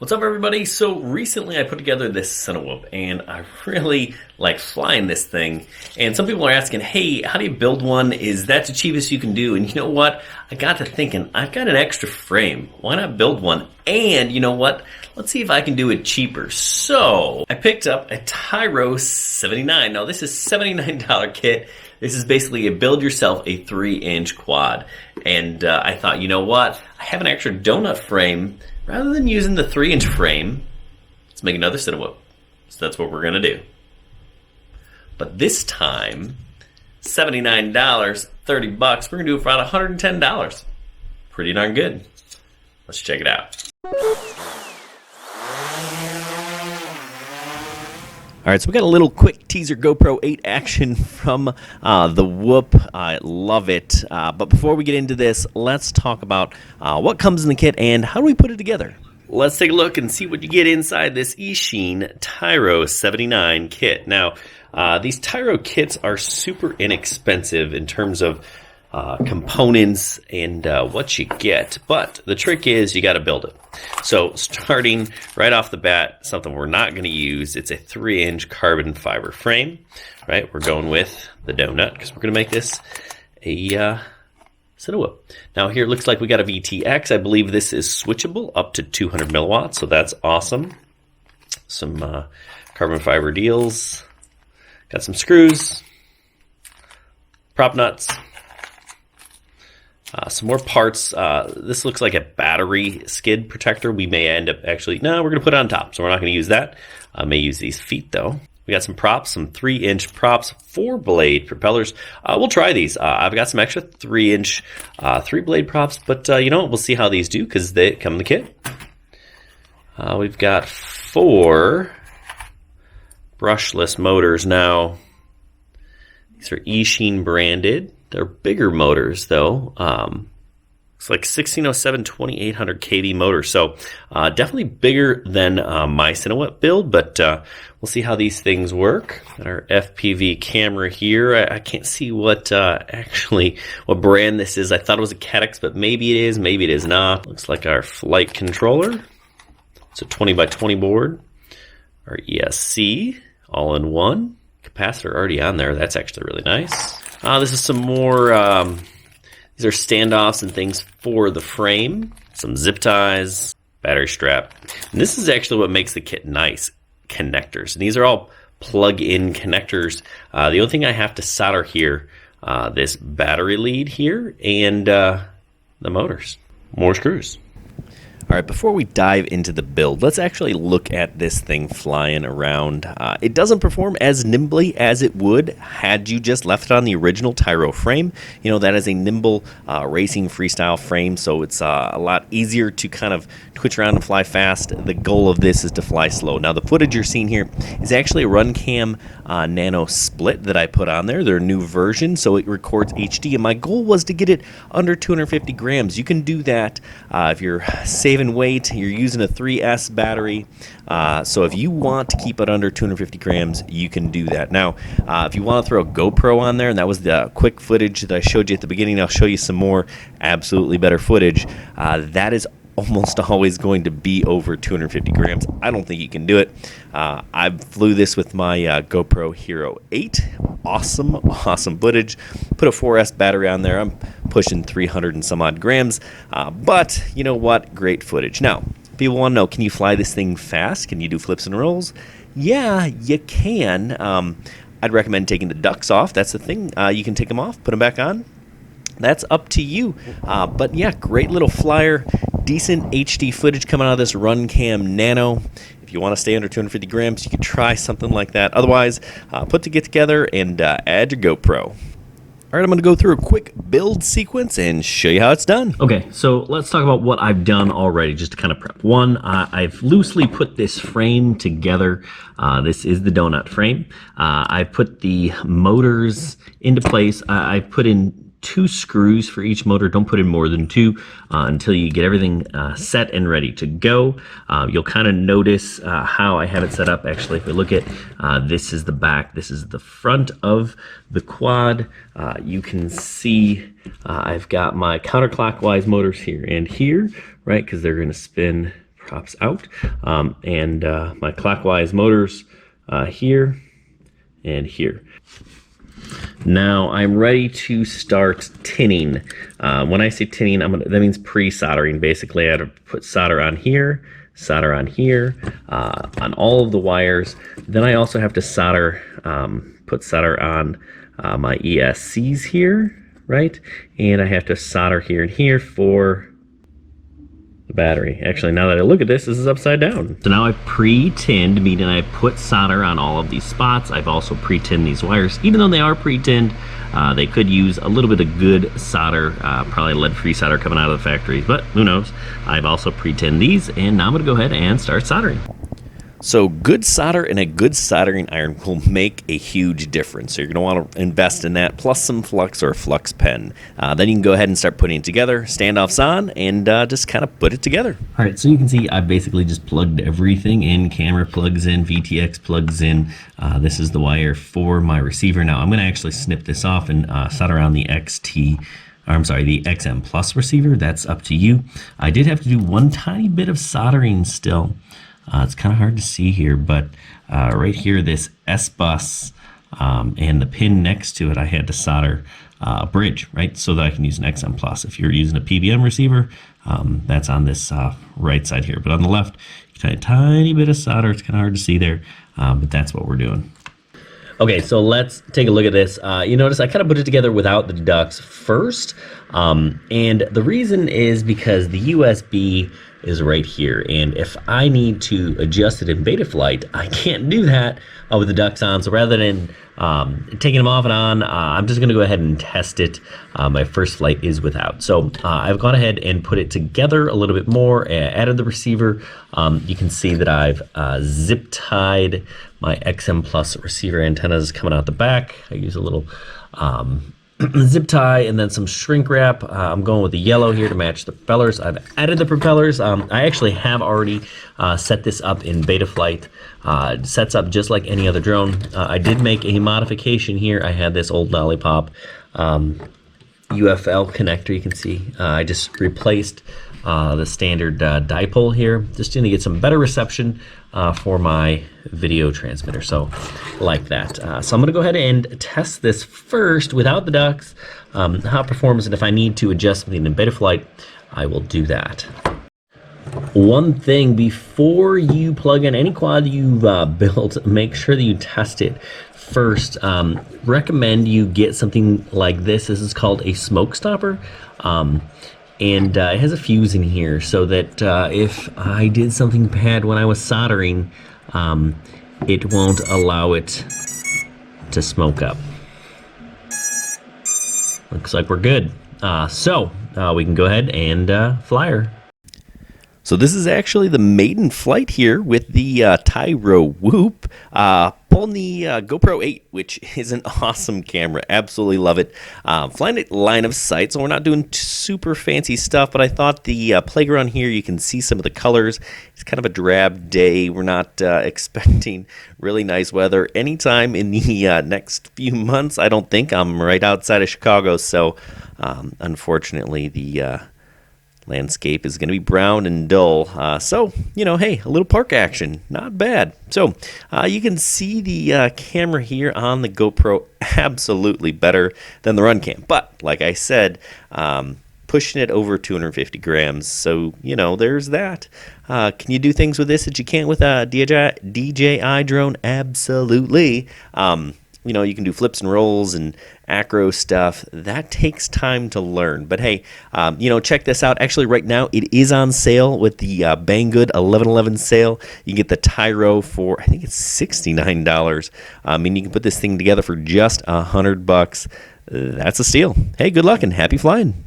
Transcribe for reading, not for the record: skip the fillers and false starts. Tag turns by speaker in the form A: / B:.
A: What's up, everybody? So recently I put together this Cinewhoop and I really like flying this thing. And some people are asking, hey, how do you build one? Is that the cheapest you can do? And you know what? I got to thinking, I've got an extra frame. Why not build one? And you know what? Let's see if I can do it cheaper. So I picked up a Tyro 79. Now this is $79 kit. This is basically a build yourself a 3-inch quad. And I thought, you know what? I have an extra donut frame. Rather than using the 3-inch frame, let's make another Cinewhoop. So that's what we're gonna do. But this time, $79, 30 bucks, we're gonna do it for around $110. Pretty darn good. Let's check it out. All right, so we got a little quick teaser GoPro 8 action from the Whoop. I love it. But before we get into this, let's talk about what comes in the kit and how do we put it together. Let's take a look and see what you get inside this Eachine Tyro 79 kit. Now, these Tyro kits are super inexpensive in terms of components and what you get, but the trick is you got to build it. So starting right off the bat, something we're not going to use, it's a 3-inch carbon fiber frame, right? We're going with the donut because we're going to make this a Cinewhoop. Now here it looks like we got a VTX. I believe this is switchable up to 200 milliwatts, so that's awesome. Some carbon fiber deals. Got some screws, prop nuts. Some more parts. This looks like a battery skid protector. We may end up actually, no, we're going to put it on top, so we're not going to use that. I may use these feet, though. We got some props, some 3-inch props, 4-blade propellers. We'll try these. I've got some extra 3-inch 3-blade props, but you know what? We'll see how these do because they come in the kit. We've got 4 brushless motors. Now, these are Eachine branded. They're bigger motors, though. It's like 1607 2800 kV motor, so definitely bigger than my Cinewhoop build, but we'll see how these things work. Got our FPV camera here. I can't see what what brand this is. I thought it was a Caddx, but maybe it is, maybe it is not. Looks like our flight controller. It's a 20 by 20 board. Our ESC, all in one. Capacitor already on there. That's actually really nice. This is some more, these are standoffs and things for the frame. Some zip ties, battery strap. And this is actually what makes the kit nice, connectors. And these are all plug-in connectors. The only thing I have to solder here, this battery lead here and the motors. More screws. All right, before we dive into the build, let's actually look at this thing flying around. It doesn't perform as nimbly as it would had you just left it on the original Tyro frame. You know, that is a nimble racing freestyle frame, so it's a lot easier to kind of twitch around and fly fast. The goal of this is to fly slow. Now, the footage you're seeing here is actually a RunCam Nano split that I put on there. They're a new version, so it records HD, and my goal was to get it under 250 grams. You can do that if you're saving weight, you're using a 3S battery, so if you want to keep it under 250 grams, you can do that. Now, if you want to throw a GoPro on there, and that was the quick footage that I showed you at the beginning, I'll show you some more absolutely better footage. That is almost always going to be over 250 grams. I don't think you can do it. I flew this with my GoPro Hero 8. Awesome footage. Put a 4S battery on there. I'm pushing 300 and some odd grams. But you know what? Great footage. Now, people want to know, can you fly this thing fast? Can you do flips and rolls? Yeah, you can. I'd recommend taking the ducks off. That's the thing. You can take them off, put them back on. That's up to you. But yeah, great little flyer. Decent HD footage coming out of this RunCam Nano. If you want to stay under 250 grams, you could try something like that. Otherwise, put it together and add your GoPro. All right, I'm going to go through a quick build sequence and show you how it's done. Okay, so let's talk about what I've done already, just to kind of prep. One, I've loosely put this frame together. This is the donut frame. I put the motors into place. I put in 2 screws for each motor. Don't put in more than 2 until you get everything set and ready to go. You'll kind of notice how I have it set up. Actually, if we look at this is the back, this is the front of the quad. You can see I've got my counterclockwise motors here and here, right? Because they're going to spin props out, and my clockwise motors here and here. Now I'm ready to start tinning. When I say tinning, that means pre-soldering. Basically, I had to put solder on here, on all of the wires. Then I also have to solder, put solder on my ESCs here, right? And I have to solder here and here for the battery. Actually, now that I look at this is upside down. So now I've pre-tinned, meaning I put solder on all of these spots. I've also pre-tinned these wires. Even though they are pre-tinned, they could use a little bit of good solder, probably lead-free solder coming out of the factory, but who knows. I've also pre-tinned these, and now I'm gonna go ahead and start soldering. So good solder and a good soldering iron will make a huge difference. So you're going to want to invest in that, plus some flux or a flux pen. Then you can go ahead and start putting it together, standoffs on, and just kind of put it together. All right, so you can see I basically just plugged everything in. Camera plugs in, VTX plugs in. This is the wire for my receiver. Now I'm going to actually snip this off and solder on the the XM Plus receiver. That's up to you. I did have to do one tiny bit of soldering still. It's kind of hard to see here, but right here, this S-bus and the pin next to it, I had to solder a bridge, right, so that I can use an XM Plus. If you're using a PBM receiver, that's on this right side here. But on the left, a tiny bit of solder. It's kind of hard to see there, but that's what we're doing. Okay, so let's take a look at this. You notice I kind of put it together without the ducts first, and the reason is because the USB is right here, and if I need to adjust it in Betaflight, I can't do that with the ducts on. So rather than taking them off and on, I'm just going to go ahead and test it. My first flight is without. So I've gone ahead and put it together a little bit more, added the receiver. You can see that I've zip tied my XM Plus receiver antennas coming out the back. I use a little zip tie and then some shrink wrap. I'm going with the yellow here to match the propellers. I've added the propellers. I actually have already set this up in Betaflight. It sets up just like any other drone. I did make a modification here. I had this old Lollipop UFL connector. You can see I just replaced the standard dipole here, just to get some better reception for my video transmitter. So like that. So I'm going to go ahead and test this first without the ducts, how it performs, and if I need to adjust something in Betaflight, I will do that. One thing before you plug in any quad you've built, make sure that you test it first. Recommend you get something like this. This is called a smoke stopper. And it has a fuse in here so that if I did something bad when I was soldering, it won't allow it to smoke up. Looks like we're good. So we can go ahead and fly her. So this is actually the maiden flight here with the Tyro Whoop. Pulling the GoPro 8, which is an awesome camera. Absolutely love it. Flying it line of sight, so we're not doing super fancy stuff, but I thought the playground here, you can see some of the colors. It's kind of a drab day. We're not expecting really nice weather anytime in the next few months. I don't think. I'm right outside of Chicago, so unfortunately the landscape is going to be brown and dull. So, you know, hey, a little park action, not bad. So, you can see the camera here on the GoPro absolutely better than the run cam. But, like I said, pushing it over 250 grams. So, you know, there's that. Can you do things with this that you can't with a DJI drone? Absolutely. You know, you can do flips and rolls and acro stuff. That takes time to learn. But hey, you know, check this out. Actually, right now, it is on sale with the Banggood 11/11 sale. You can get the Tyro for, I think it's $69. I mean, you can put this thing together for just $100. That's a steal. Hey, good luck and happy flying.